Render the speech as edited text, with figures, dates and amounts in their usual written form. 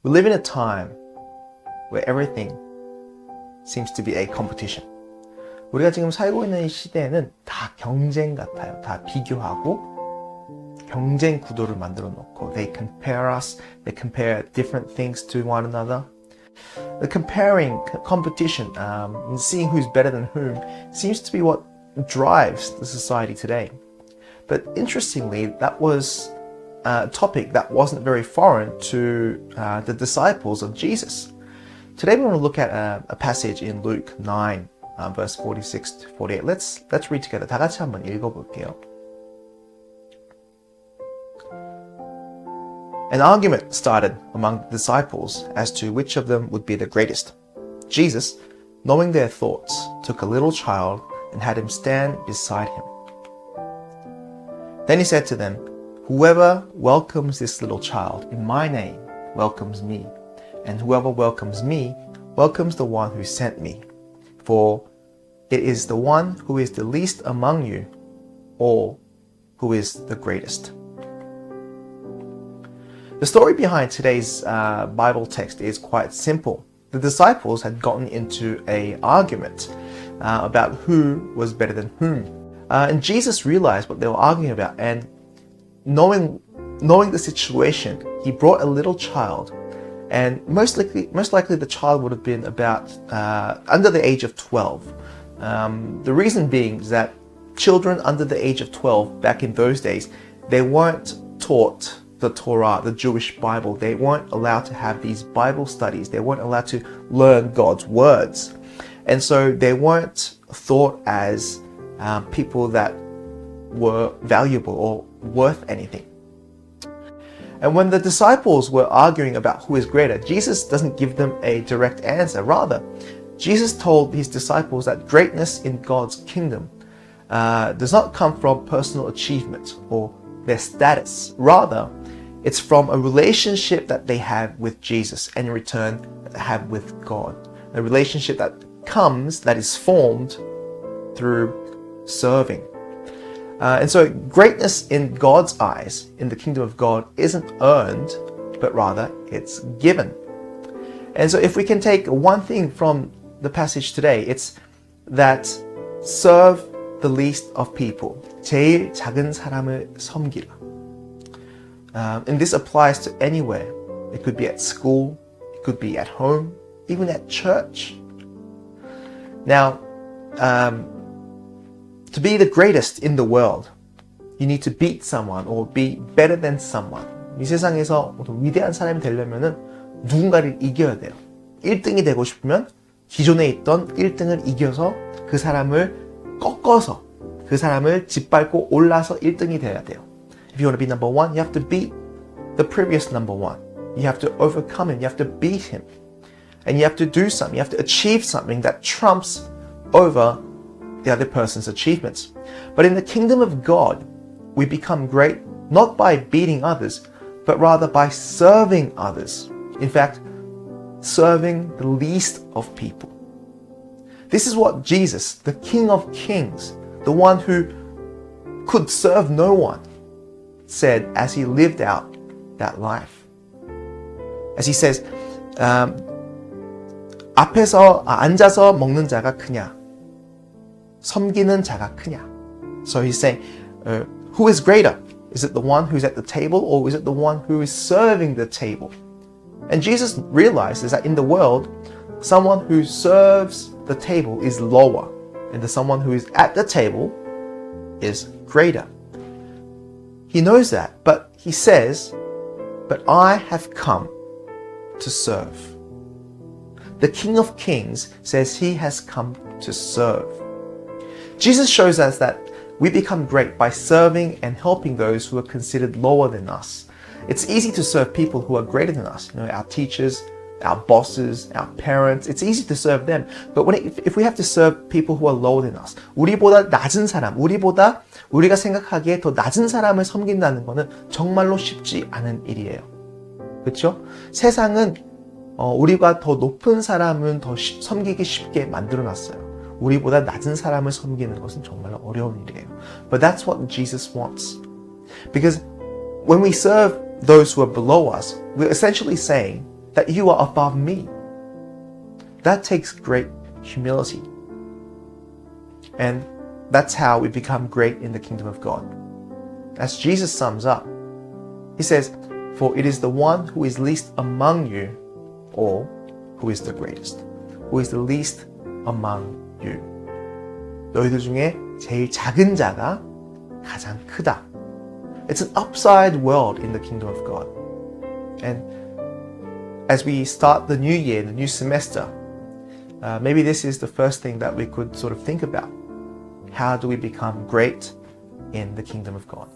We live in a time where everything seems to be a competition. 우리가 지금 살고 있는 이 시대에는 다 경쟁 같아요. 다 비교하고 경쟁 구도를 만들어 놓고 they compare us, they compare different things to one another. The comparing competition, and seeing who's better than whom seems to be what drives the society today. But interestingly, that was a topic that wasn't very foreign to the disciples of Jesus. Today we want to look at a passage in Luke 9, verse 46 to 48. Let's read together. 다 같이 한번 읽어볼게요. An argument started among the disciples as to which of them would be the greatest. Jesus, knowing their thoughts, took a little child and had him stand beside him. Then he said to them, "Whoever welcomes this little child in my name welcomes me, and whoever welcomes me welcomes the one who sent me. For it is the one who is the least among you all who is the greatest." The story behind today's Bible text is quite simple. The disciples had gotten into an argument about who was better than whom. And Jesus realized what they were arguing about, and knowing the situation, he brought a little child, and most likely the child would have been about under the age of 12. The reason being is that children under the age of 12 back in those days, they weren't taught the Torah, the Jewish Bible. They weren't allowed to have these Bible studies. They weren't allowed to learn God's words. And so they weren't thought as people that were valuable or worth anything. And when the disciples were arguing about who is greater, Jesus doesn't give them a direct answer. Rather, Jesus told his disciples that greatness in God's kingdom does not come from personal achievement or their status. Rather, it's from a relationship that they have with Jesus, and in return have with God. A relationship that is formed through serving. And so greatness in God's eyes, in the kingdom of God, isn't earned, but rather it's given. And so if we can take one thing from the passage today, it's that serve the least of people. 제일 작은 사람을 섬기라. And this applies to anywhere. It could be at school, it could be at home, even at church. Now, to be the greatest in the world, you need to beat someone or be better than someone. 이 세상에서 위대한 사람이 되려면은 누군가를 이겨야 돼요. 1등이 되고 싶으면 기존에 있던 1등을 이겨서 그 사람을 꺾어서 그 사람을 짓밟고 올라서 1등이 돼야 돼요. If you want to be number one, you have to beat the previous number one. You have to overcome him. You have to beat him. And you have to do something. You have to achieve something that trumps over the other person's achievements. But in the kingdom of God, we become great not by beating others, but rather by serving others. In fact, serving the least of people. This is what Jesus, the King of Kings, the one who could serve no one, said as he lived out that life. As he says, 앉아서 먹는 자가 크냐? 섬기는 자가 크냐? So he's saying, who is greater? Is it the one who's at the table, or is it the one who is serving the table? And Jesus realizes that in the world, someone who serves the table is lower, and the someone who is at the table is greater. He knows that, but he says, "But I have come to serve." The King of Kings says he has come to serve. Jesus shows us that we become great by serving and helping those who are considered lower than us. It's easy to serve people who are greater than us, our teachers, our bosses, our parents. It's easy to serve them. But if we have to serve people who are lower than us, 우리보다 낮은 사람, 우리가 생각하기에 더 낮은 사람을 섬긴다는 것은 정말로 쉽지 않은 일이에요. 그렇죠? 세상은 우리가 더 높은 사람은 더 섬기기 쉽게 만들어놨어요. 우리보다 낮은 사람을 섬기는 것은 정말로 어려운 일이에요. But that's what Jesus wants. Because when we serve those who are below us, we're essentially saying that you are above me. That takes great humility. And that's how we become great in the kingdom of God. As Jesus sums up, he says, "For it is the one who is least among you all who is the greatest." Who is the least among you. 너희들 중에 제일 작은 자가 가장 크다. It's an upside world in the kingdom of God. And as we start the new year, the new semester, maybe this is the first thing that we could sort of think about. How do we become great in the kingdom of God?